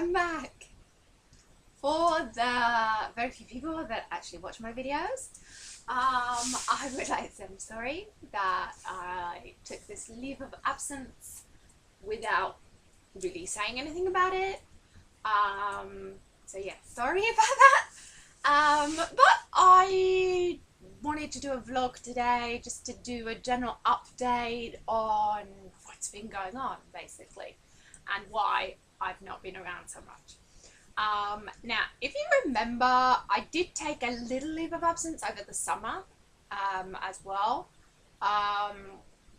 I'm back. For the very few people that actually watch my videos, I would like to say I'm sorry that I took this leave of absence without really saying anything about it. So yeah, sorry about that. But I wanted to do a vlog today just to do a general update on what's been going on, basically, and why I've not been around so much. Now, if you remember, I did take a little leave of absence over the summer as well,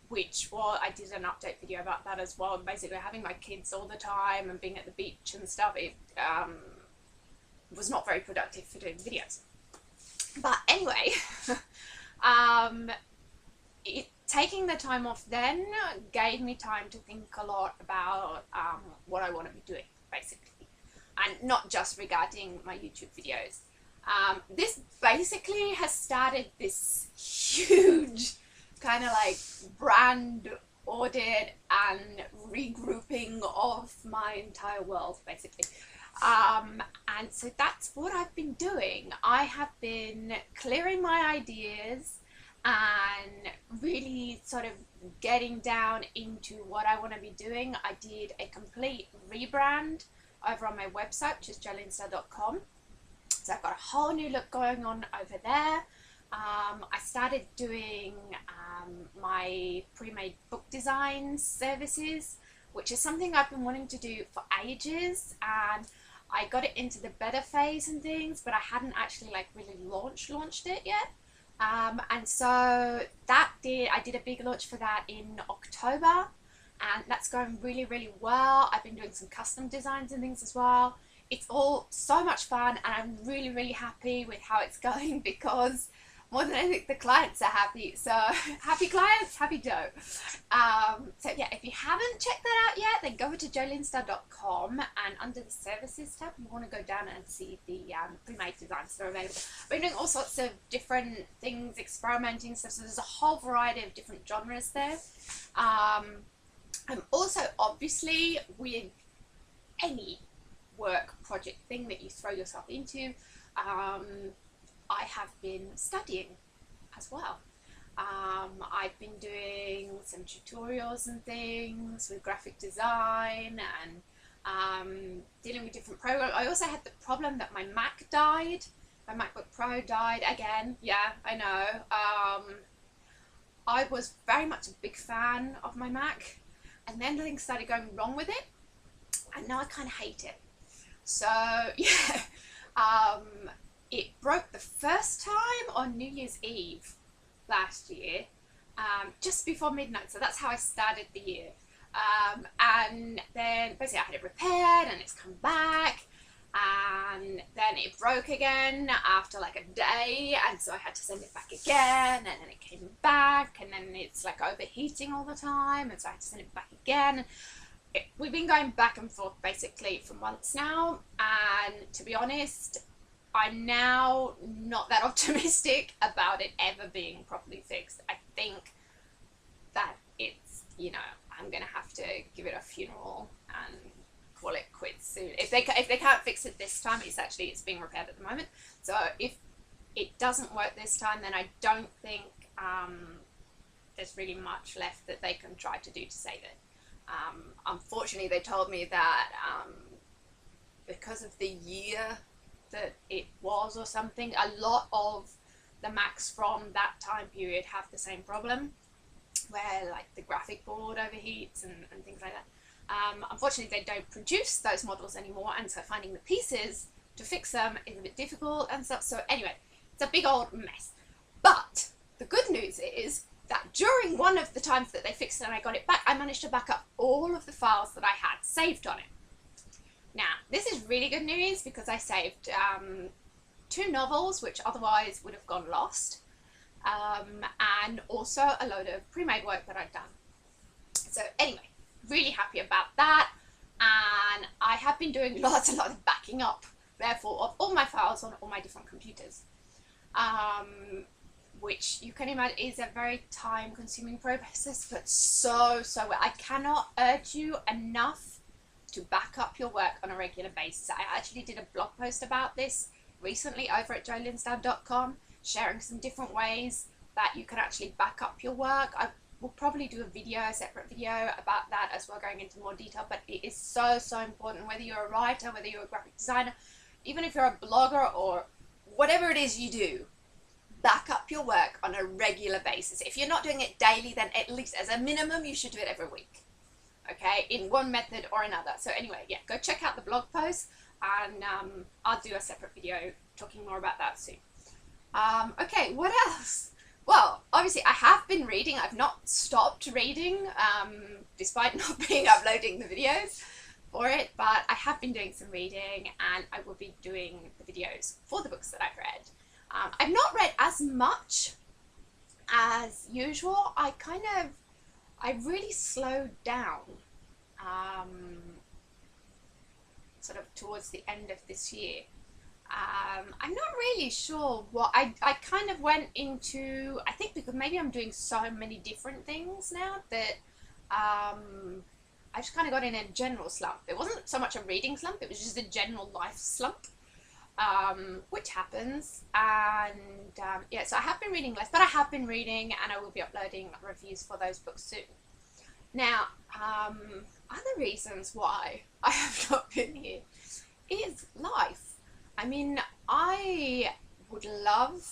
which I did an update video about that as well. Basically, having my kids all the time and being at the beach and stuff, it was not very productive for doing videos. But anyway, taking the time off then gave me time to think a lot about what I want to be doing, basically. And not just regarding my YouTube videos. This basically has started this huge kind of like brand audit and regrouping of my entire world, basically. And so that's what I've been doing. I have been clearing my ideas and really sort of getting down into what I want to be doing. I did a complete rebrand over on my website, which is Linsdell.com. So I've got a whole new look going on over there. I started doing my pre-made book design services, which is something I've been wanting to do for ages, and I got it into the beta phase and things, but I hadn't actually like really launched it yet. And so I did a big launch for that in October. And that's going really, really well. I've been doing some custom designs and things as well. It's all so much fun, and I'm really, really happy with how it's going, because more than anything, the clients are happy. So happy clients, happy dough. So yeah, if you haven't checked that out yet, then go over to Linsdell.com, and under the services tab, you want to go down and see the pre-made designs that are available. We're doing all sorts of different things, experimenting stuff. So there's a whole variety of different genres there. Also, obviously, with any work project thing that you throw yourself into, I have been studying as well. I've been doing some tutorials and things with graphic design and dealing with different programs. I also had the problem that my Mac died. My MacBook Pro died again. Yeah, I know. I was very much a big fan of my Mac. And then things started going wrong with it, and now I kind of hate it. So yeah, it broke the first time on New Year's Eve last year, just before midnight. So that's how I started the year. And then basically I had it repaired, and it's come back, and then it broke again after like a day, and so I had to send it back again, and then it came back, and then it's like overheating all the time, and so I had to send it back again. We've been going back and forth basically for months now, and to be honest, I'm now not that optimistic about it ever being properly fixed. I think that it's, I'm gonna have to give it a funeral and call it quits soon. If they can't fix it this time, it's being repaired at the moment. So if it doesn't work this time, then I don't think there's really much left that they can try to do to save it. Unfortunately, they told me that because of the year that it was or something, a lot of the Macs from that time period have the same problem, where like the graphic board overheats and things like that. Unfortunately, they don't produce those models anymore, and so finding the pieces to fix them is a bit difficult and stuff. So anyway, it's a big old mess. But the good news is that during one of the times that they fixed it and I got it back, I managed to back up all of the files that I had saved on it. Now, this is really good news, because I saved 2 novels, which otherwise would have gone lost, and also a load of pre-made work that I've done. So anyway, really happy about that, and I have been doing lots and lots of backing up, therefore, of all my files on all my different computers, which you can imagine is a very time-consuming process, but so well. I cannot urge you enough to back back up your work on a regular basis. I actually did a blog post about this recently over at linsdell.com, sharing some different ways that you can actually back up your work. I will probably do a separate video about that as well, going into more detail, but it is so important, whether you're a writer, whether you're a graphic designer, even if you're a blogger or whatever it is you do, back up your work on a regular basis. If you're not doing it daily, then at least as a minimum you should do it every week, okay, in one method or another. So anyway, yeah, go check out the blog post, and I'll do a separate video talking more about that soon. Okay, what else? Well, obviously I have been reading. I've not stopped reading, despite not being uploading the videos for it, but I have been doing some reading, and I will be doing the videos for the books that I've read. I've not read as much as usual. I really slowed down sort of towards the end of this year. I'm not really sure what I kind of went into, I think because maybe I'm doing so many different things now that I just kind of got in a general slump. It wasn't so much a reading slump, it was just a general life slump, which happens. And yeah, so I have been reading less, but I have been reading, and I will be uploading reviews for those books soon. Now, other reasons why I have not been here is life. I mean, I would love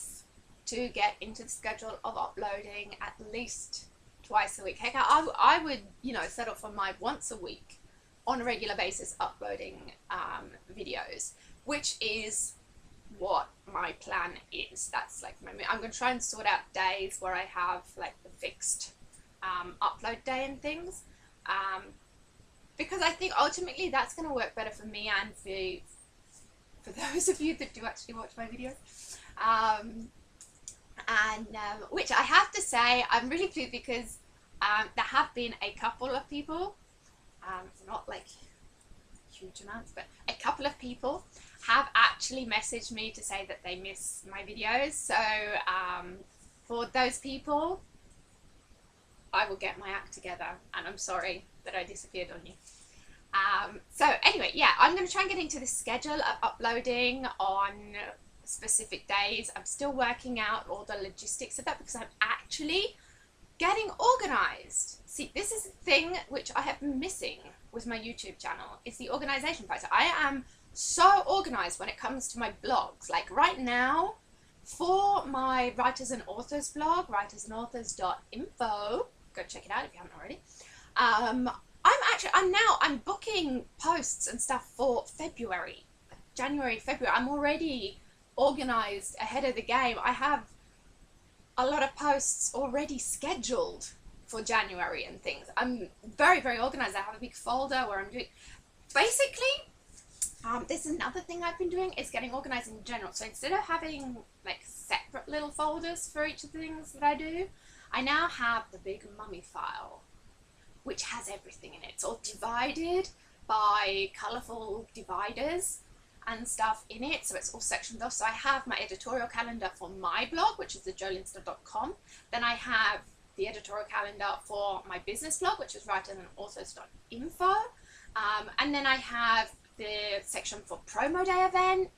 to get into the schedule of uploading at least twice a week. Heck, I would, you know, settle for my once a week on a regular basis uploading videos, which is what my plan is. That's like I'm going to try and sort out days where I have like the fixed upload day and things, because I think ultimately that's going to work better for me and for those of you that do actually watch my videos. Which I have to say, I'm really pleased, because there have been a couple of people, not like huge amounts, but a couple of people have actually messaged me to say that they miss my videos. So for those people, I will get my act together, and I'm sorry that I disappeared on you. So anyway, yeah, I'm going to try and get into the schedule of uploading on specific days. I'm still working out all the logistics of that, because I'm actually getting organized. See, this is the thing which I have been missing with my YouTube channel, is the organization part. I am so organized when it comes to my blogs. Like right now, for my Writers and Authors blog, writersandauthors.info, go check it out if you haven't already. I'm booking posts and stuff for February, January, February. I'm already organized ahead of the game. I have a lot of posts already scheduled for January and things. I'm very organized. I have a big folder where I'm doing, basically, there's another thing I've been doing is getting organized in general. So instead of having like separate little folders for each of the things that I do, I now have the big mummy file, which has everything in it. It's all divided by colourful dividers and stuff in it, so it's all sectioned off. So I have my editorial calendar for my blog, which is thejolinsdell.com. Then I have the editorial calendar for my business blog, which is writersandauthors.info. And then I have the section for promo day event,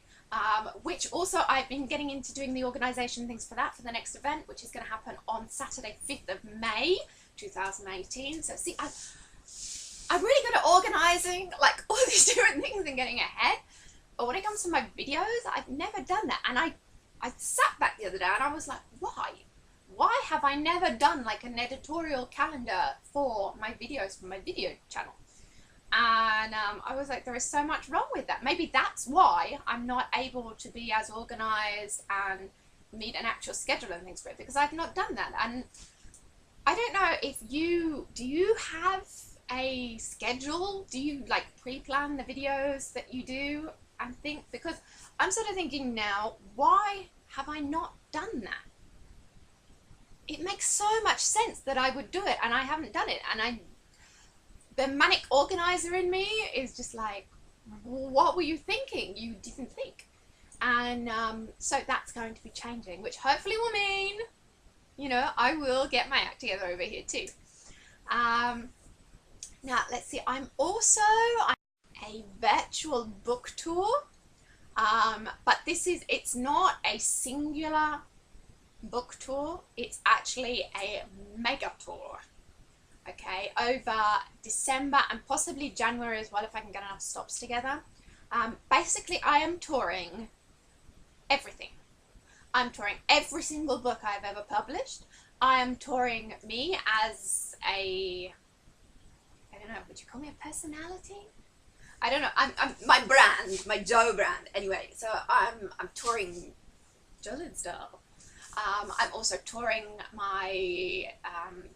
which also I've been getting into doing the organisation things for that, for the next event, which is going to happen on Saturday 5th of May 2018. So see, I'm really good at organising like all these different things and getting ahead. But when it comes to my videos, I've never done that. And I sat back the other day and I was like, why? Why have I never done like an editorial calendar for my videos, for my video channel? And I was like, there is so much wrong with that. Maybe that's why I'm not able to be as organised and meet an actual schedule and things for it, because I've not done that. And I don't know if do you have a schedule? Do you like pre-plan the videos that you do and think? Because I'm sort of thinking now, why have I not done that? It makes so much sense that I would do it, and I haven't done it. And the manic organizer in me is just like, what were you thinking? You didn't think. And so that's going to be changing, which hopefully will mean, you know, I will get my act together over here too. Now let's see, I'm a virtual book tour, but it's not a singular book tour, it's actually a mega tour, okay, over December and possibly January as well if I can get enough stops together. Basically, I am touring everything. I'm touring every single book I've ever published. I am touring me as a, I don't know, would you call me a personality? I don't know. I'm my brand, my Joe brand. Anyway, so I'm touring Joe Linsdell. I'm also touring my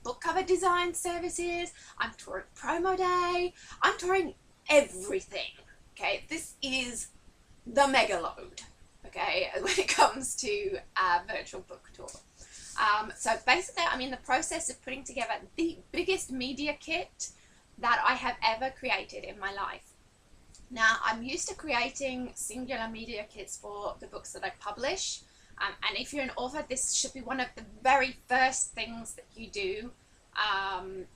book cover design services. I'm touring promo day. I'm touring everything. Okay, this is the mega load. Okay, when it comes to a virtual book tour. So basically, I'm in the process of putting together the biggest media kit that I have ever created in my life. Now, I'm used to creating singular media kits for the books that I publish. And if you're an author, this should be one of the very first things that you do,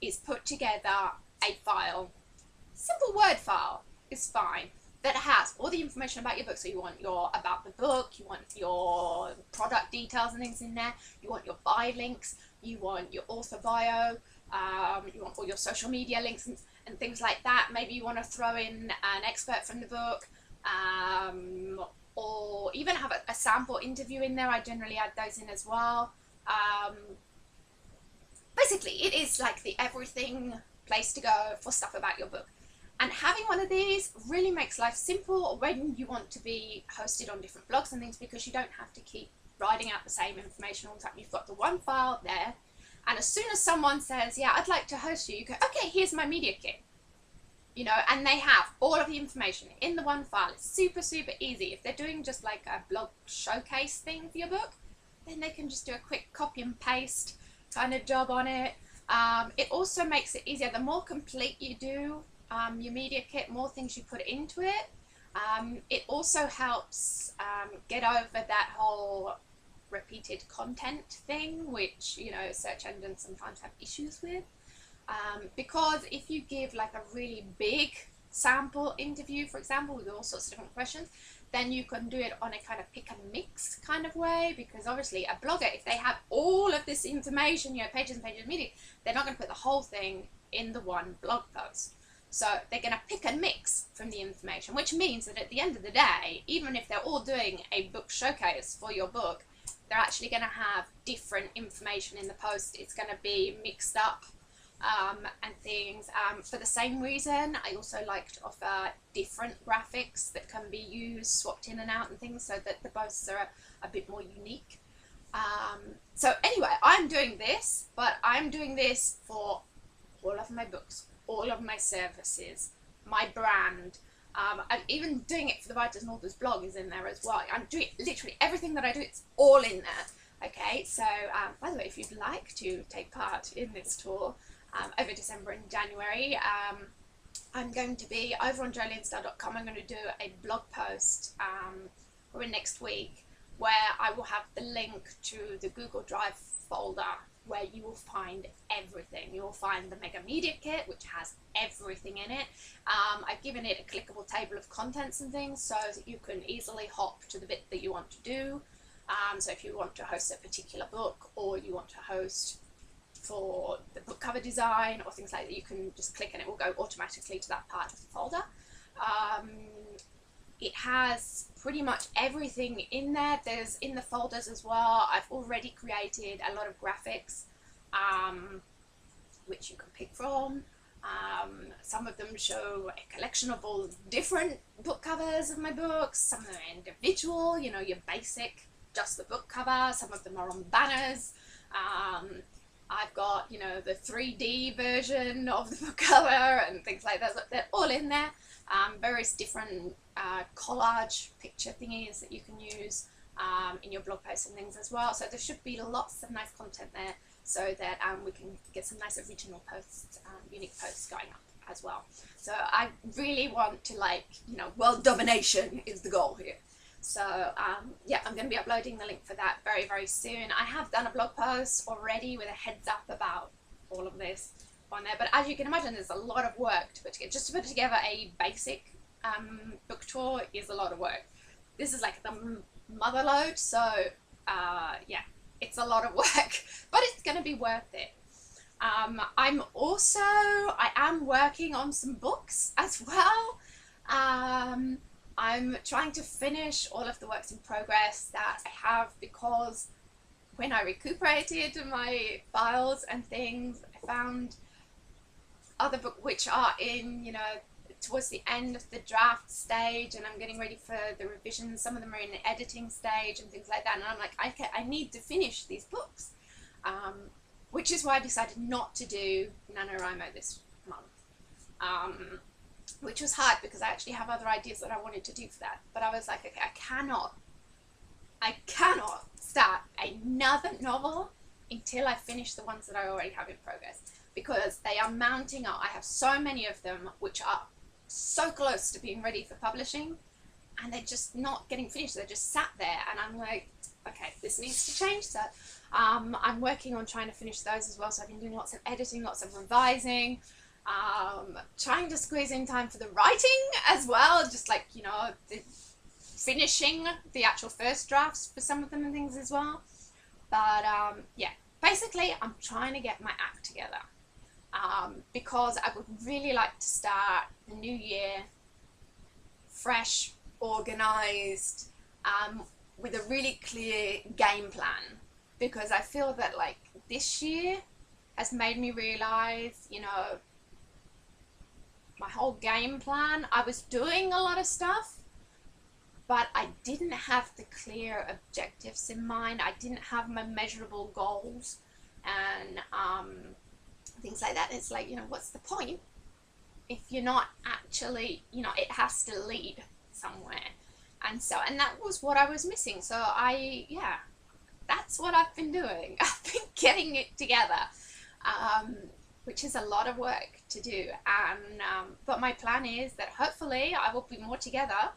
is put together a file. Simple Word file is fine, that has all the information about your book. So you want your about the book, you want your product details and things in there, you want your buy links, you want your author bio, you want all your social media links and things like that. Maybe you want to throw in an expert from the book, or even have a sample interview in there. I generally add those in as well. Basically, it is like the everything place to go for stuff about your book. And having one of these really makes life simple when you want to be hosted on different blogs and things, because you don't have to keep writing out the same information all the time. You've got the one file there, and as soon as someone says, yeah, I'd like to host you, you go, okay, here's my media kit. You know, and they have all of the information in the one file. It's super, super easy. If they're doing just like a blog showcase thing for your book, then they can just do a quick copy and paste kind of job on it. It also makes it easier. The more complete you do your media kit, more things you put into it. It also helps get over that whole repeated content thing, which, you know, search engines sometimes have issues with. Because if you give like a really big sample interview, for example, with all sorts of different questions, then you can do it on a kind of pick and mix kind of way, because obviously a blogger, if they have all of this information, you know, pages and pages of media, they're not going to put the whole thing in the one blog post. So they're going to pick and mix from the information, which means that at the end of the day, even if they're all doing a book showcase for your book, they're actually going to have different information in the post. It's going to be mixed up and things. For the same reason, I also like to offer different graphics that can be used, swapped in and out and things, so that the posts are a bit more unique. So anyway, I'm doing this, but I'm doing this for all of my books, all of my services, my brand. I'm even doing it for the Writers and Authors blog is in there as well. I'm doing literally everything that I do, it's all in there. Okay, so by the way, if you'd like to take part in this tour over December and January, I'm going to be over on joelinsdell.com. I'm going to do a blog post probably next week, where I will have the link to the Google Drive folder where you will find everything. You will find the Mega Media Kit, which has everything in it. I've given it a clickable table of contents and things so that you can easily hop to the bit that you want to do. So if you want to host a particular book, or you want to host for the book cover design or things like that, you can just click and it will go automatically to that part of the folder. It has pretty much everything in there. There's in the folders as well. I've already created a lot of graphics which you can pick from. Some of them show a collection of all different book covers of my books. Some of them are individual, you know, your basic, just the book cover. Some of them are on banners. I've got, you know, the 3D version of the book cover and things like that. They're all in there. Various different collage picture thingies that you can use in your blog posts and things as well. So there should be lots of nice content there, so that we can get some nice original posts, unique posts going up as well. So I really want to, like, you know, world domination is the goal here. So yeah, I'm going to be uploading the link for that very, very soon. I have done a blog post already with a heads up about all of this on there, but as you can imagine, there's a lot of work to put together, just to put together a basic book tour is a lot of work. This is like the mother load, so yeah, it's a lot of work, but it's going to be worth it. I am working on some books as well. I'm trying to finish all of the works in progress that I have, because when I recuperated my files and things, I found other books which are in, you know, towards the end of the draft stage, and I'm getting ready for the revisions. Some of them are in the editing stage and things like that, and I'm like, I need to finish these books, which is why I decided not to do NaNoWriMo this month, which was hard because I actually have other ideas that I wanted to do for that, but I was like, okay, I cannot start another novel until I finish the ones that I already have in progress, because they are mounting up. I have so many of them which are so close to being ready for publishing, and they're just not getting finished. They're just sat there, and I'm like, okay, this needs to change. So I'm working on trying to finish those as well. So I've been doing lots of editing, lots of revising, trying to squeeze in time for the writing as well, just like, you know, finishing the actual first drafts for some of them and things as well. But yeah, basically I'm trying to get my act together, because I would really like to start the new year fresh, organized, with a really clear game plan, because I feel that like this year has made me realize, you know, my whole game plan, I was doing a lot of stuff, but I didn't have the clear objectives in mind. I didn't have my measurable goals and things like that. It's like, you know, what's the point if you're not actually, you know, it has to lead somewhere. And that was what I was missing. So yeah, that's what I've been doing. I've been getting it together, which is a lot of work to do. And but my plan is that hopefully I will be more together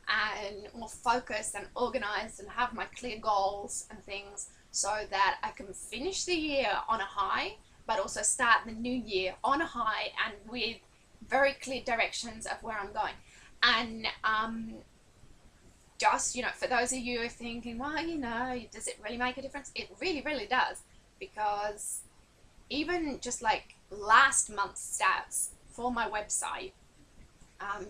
and more focused and organized and have my clear goals and things, so that I can finish the year on a high, but also start the new year on a high and with very clear directions of where I'm going. And just, you know, for those of you who are thinking, well, you know, does it really make a difference? It really, really does, because even just like last month's stats for my website,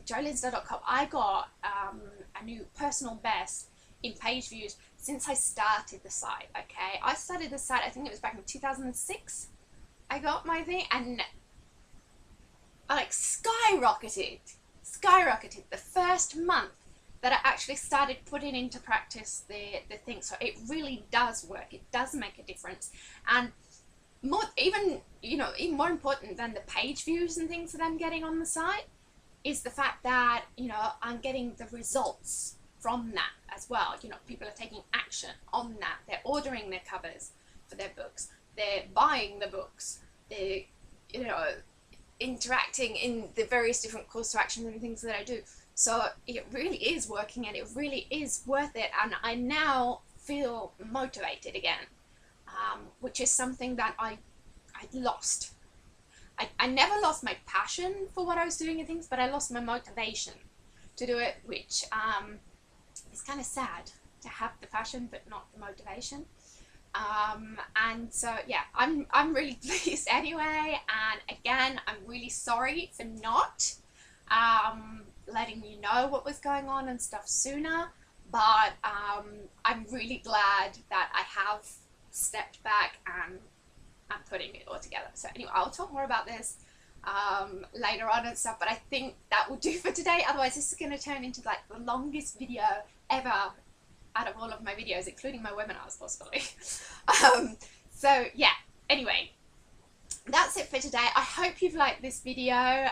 joelinsdell.com, I got a new personal best in page views since I started the site. Okay, I started the site, I think it was back in 2006. I got my thing, and I like skyrocketed the first month that I actually started putting into practice the thing. So it really does work. It does make a difference. And more, even more important than the page views and things that I'm getting on the site is the fact that, you know, I'm getting the results from that as well. You know, people are taking action on that. They're ordering their covers for their books. They're buying the books. They're, you know, interacting in the various different calls to action and things that I do. So it really is working, and it really is worth it. And I now feel motivated again, which is something that I lost. I never lost my passion for what I was doing and things, but I lost my motivation to do it, which is kind of sad, to have the passion but not the motivation. And so yeah, I'm really pleased anyway. And again, I'm really sorry for not letting you know what was going on and stuff sooner, but I'm really glad that I have stepped back and I'm putting it all together. So anyway, I'll talk more about this later on and stuff, but I think that will do for today. Otherwise this is going to turn into like the longest video ever out of all of my videos, including my webinars possibly. So yeah, anyway, that's it for today. I hope you've liked this video.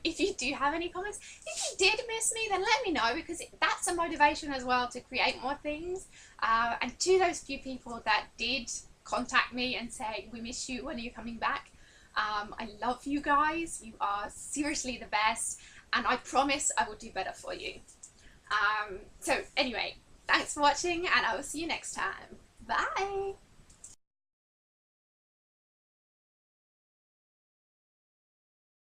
If you do have any comments, if you did miss me, then let me know, because that's a motivation as well to create more things. And to those few people that did contact me and say, we miss you, when are you coming back? I love you guys. You are seriously the best, and I promise I will do better for you. So anyway, thanks for watching, and I will see you next time. Bye!